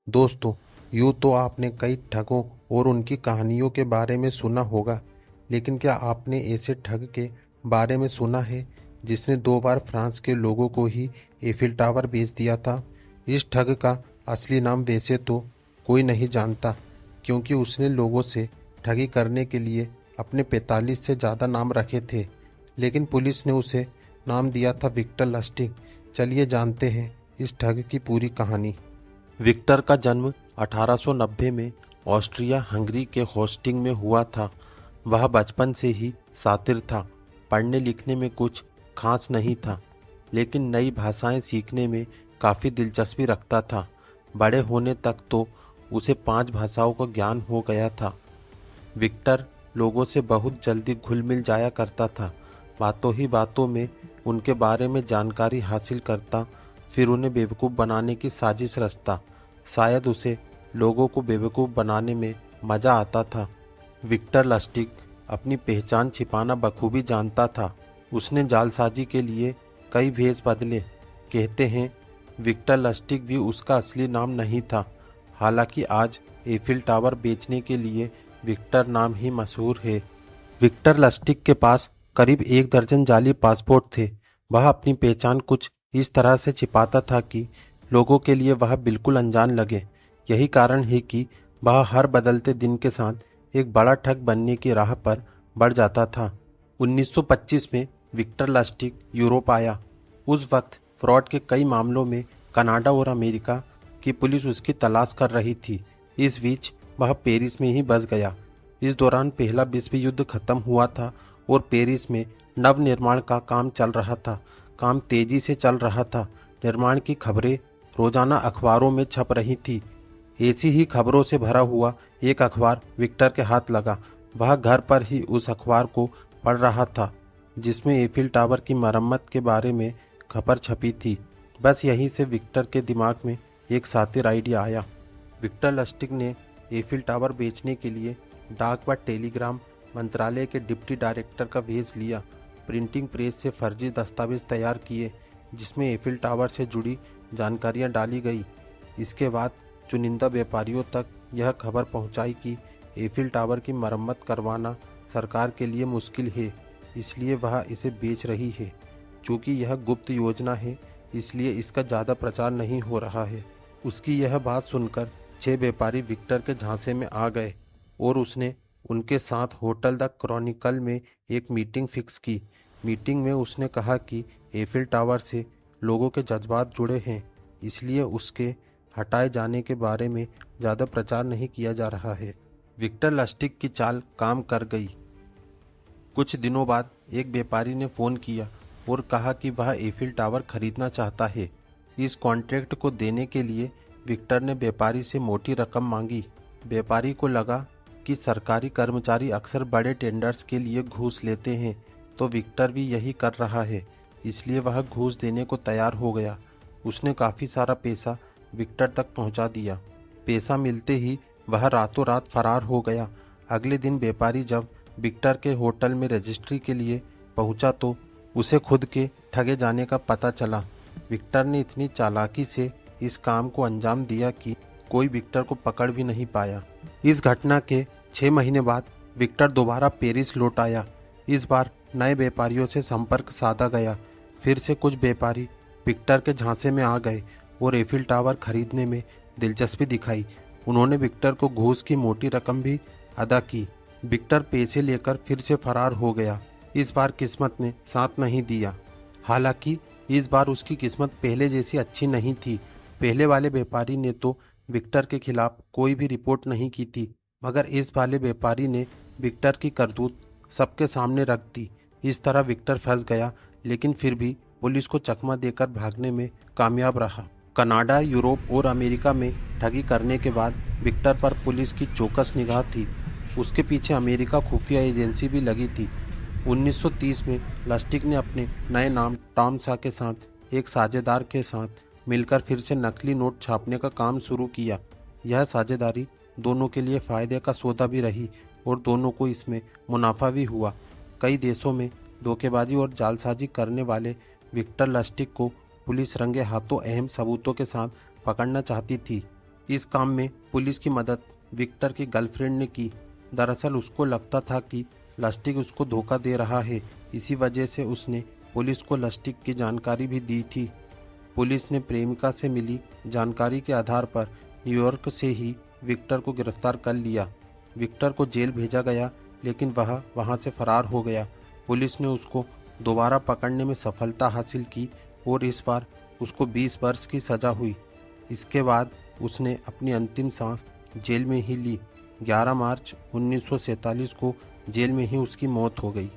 दोस्तों, यूँ तो आपने कई ठगों और उनकी कहानियों के बारे में सुना होगा, लेकिन क्या आपने ऐसे ठग के बारे में सुना है जिसने 2 बार फ्रांस के लोगों को ही एफिल टावर बेच दिया था? इस ठग का असली नाम वैसे तो कोई नहीं जानता, क्योंकि उसने लोगों से ठगी करने के लिए अपने 45 से ज़्यादा नाम रखे थे, लेकिन पुलिस ने उसे नाम दिया था विक्टर लस्टिग। चलिए जानते हैं इस ठग की पूरी कहानी। विक्टर का जन्म 1890 में ऑस्ट्रिया हंगरी के होस्टिंग में हुआ था। वह बचपन से ही शातिर था। पढ़ने लिखने में कुछ खास नहीं था, लेकिन नई भाषाएं सीखने में काफ़ी दिलचस्पी रखता था। बड़े होने तक तो उसे 5 भाषाओं का ज्ञान हो गया था। विक्टर लोगों से बहुत जल्दी घुल मिल जाया करता था। बातों ही बातों में उनके बारे में जानकारी हासिल करता, फिर उन्हें बेवकूफ़ बनाने की साजिश रचता। शायद उसे लोगों को बेवकूफ़ बनाने में मज़ा आता था। विक्टर लस्टिग अपनी पहचान छिपाना बखूबी जानता था। उसने जालसाजी के लिए कई भेष बदले। कहते हैं विक्टर लस्टिग भी उसका असली नाम नहीं था। हालांकि आज एफिल टावर बेचने के लिए विक्टर नाम ही मशहूर है। विक्टर लस्टिग के पास करीब 1 दर्जन जाली पासपोर्ट थे। वह अपनी पहचान कुछ इस तरह से छिपाता था कि लोगों के लिए वह बिल्कुल अनजान लगे। यही कारण है कि वह हर बदलते दिन के साथ एक बड़ा ठग बनने की राह पर बढ़ जाता था। 1925 में विक्टर लस्टिग यूरोप आया। उस वक्त फ्रॉड के कई मामलों में कनाडा और अमेरिका की पुलिस उसकी तलाश कर रही थी। इस बीच वह पेरिस में ही बस गया। इस दौरान पहला विश्व युद्ध खत्म हुआ था और पेरिस में नव निर्माण का काम चल रहा था। काम तेजी से चल रहा था। निर्माण की खबरें रोजाना अखबारों में छप रही थी। ऐसी ही खबरों से भरा हुआ एक अखबार विक्टर के हाथ लगा। वह घर पर ही उस अखबार को पढ़ रहा था, जिसमें एफिल टावर की मरम्मत के बारे में खबर छपी थी। बस यहीं से विक्टर के दिमाग में एक शातिर आइडिया आया। विक्टर लस्टिग ने एफिल टावर बेचने के लिए डाक व टेलीग्राम मंत्रालय के डिप्टी डायरेक्टर का भेज लिया। प्रिंटिंग प्रेस से फर्जी दस्तावेज तैयार किए, जिसमें एफिल टावर से जुड़ी जानकारियां डाली गई। इसके बाद चुनिंदा व्यापारियों तक यह खबर पहुंचाई कि एफिल टावर की मरम्मत करवाना सरकार के लिए मुश्किल है, इसलिए वह इसे बेच रही है। चूँकि यह गुप्त योजना है, इसलिए इसका ज़्यादा प्रचार नहीं हो रहा है। उसकी यह बात सुनकर 6 व्यापारी विक्टर के झांसे में आ गए और उसने उनके साथ होटल द क्रॉनिकल में एक मीटिंग फिक्स की। मीटिंग में उसने कहा कि एफिल टावर से लोगों के जज्बात जुड़े हैं, इसलिए उसके हटाए जाने के बारे में ज़्यादा प्रचार नहीं किया जा रहा है। विक्टर लस्टिग की चाल काम कर गई। कुछ दिनों बाद एक व्यापारी ने फ़ोन किया और कहा कि वह एफिल टावर खरीदना चाहता है। इस कॉन्ट्रैक्ट को देने के लिए विक्टर ने व्यापारी से मोटी रकम मांगी। व्यापारी को लगा कि सरकारी कर्मचारी अक्सर बड़े टेंडर्स के लिए घूस लेते हैं, तो विक्टर भी यही कर रहा है, इसलिए वह घूस देने को तैयार हो गया। उसने काफ़ी सारा पैसा विक्टर तक पहुंचा दिया। पैसा मिलते ही वह रातों रात फरार हो गया। अगले दिन व्यापारी जब विक्टर के होटल में रजिस्ट्री के लिए पहुंचा तो उसे खुद के ठगे जाने का पता चला। विक्टर ने इतनी चालाकी से इस काम को अंजाम दिया कि कोई विक्टर को पकड़ भी नहीं पाया। इस घटना के 6 महीने बाद विक्टर दोबारा पेरिस लौट आया। इस बार नए व्यापारियों से संपर्क साधा गया। फिर से कुछ व्यापारी विक्टर के झांसे में आ गए और एफिल टावर खरीदने में दिलचस्पी दिखाई। उन्होंने विक्टर को घूस की मोटी रकम भी अदा की। विक्टर पैसे लेकर फिर से फरार हो गया। इस बार किस्मत ने साथ नहीं दिया। हालांकि इस बार उसकी किस्मत पहले जैसी अच्छी नहीं थी। पहले वाले व्यापारी ने तो विक्टर के खिलाफ कोई भी रिपोर्ट नहीं की थी, मगर इस वाले व्यापारी ने विक्टर की करतूत सबके सामने रख दी। इस तरह विक्टर फंस गया, लेकिन फिर भी पुलिस को चकमा देकर भागने में कामयाब रहा। कनाडा, यूरोप और अमेरिका में ठगी करने के बाद विक्टर पर पुलिस की चौकस निगाह थी। उसके पीछे अमेरिका खुफिया एजेंसी भी लगी थी। 1930 में लस्टिग ने अपने नए नाम टॉम शॉ के साथ एक साझेदार के साथ मिलकर फिर से नकली नोट छापने का काम शुरू किया। यह साझेदारी दोनों के लिए फ़ायदे का सौदा भी रही और दोनों को इसमें मुनाफा भी हुआ। कई देशों में धोखेबाजी और जालसाजी करने वाले विक्टर लस्टिग को पुलिस रंगे हाथों अहम सबूतों के साथ पकड़ना चाहती थी। इस काम में पुलिस की मदद विक्टर की गर्लफ्रेंड ने की। दरअसल उसको लगता था कि लस्टिक उसको धोखा दे रहा है, इसी वजह से उसने पुलिस को लस्टिक की जानकारी भी दी थी। पुलिस ने प्रेमिका से मिली जानकारी के आधार पर न्यूयॉर्क से ही विक्टर को गिरफ्तार कर लिया। विक्टर को जेल भेजा गया, लेकिन वह वहां से फरार हो गया। पुलिस ने उसको दोबारा पकड़ने में सफलता हासिल की और इस बार उसको 20 वर्ष की सजा हुई। इसके बाद उसने अपनी अंतिम सांस जेल में ही ली। 11 मार्च 1947 को जेल में ही उसकी मौत हो गई।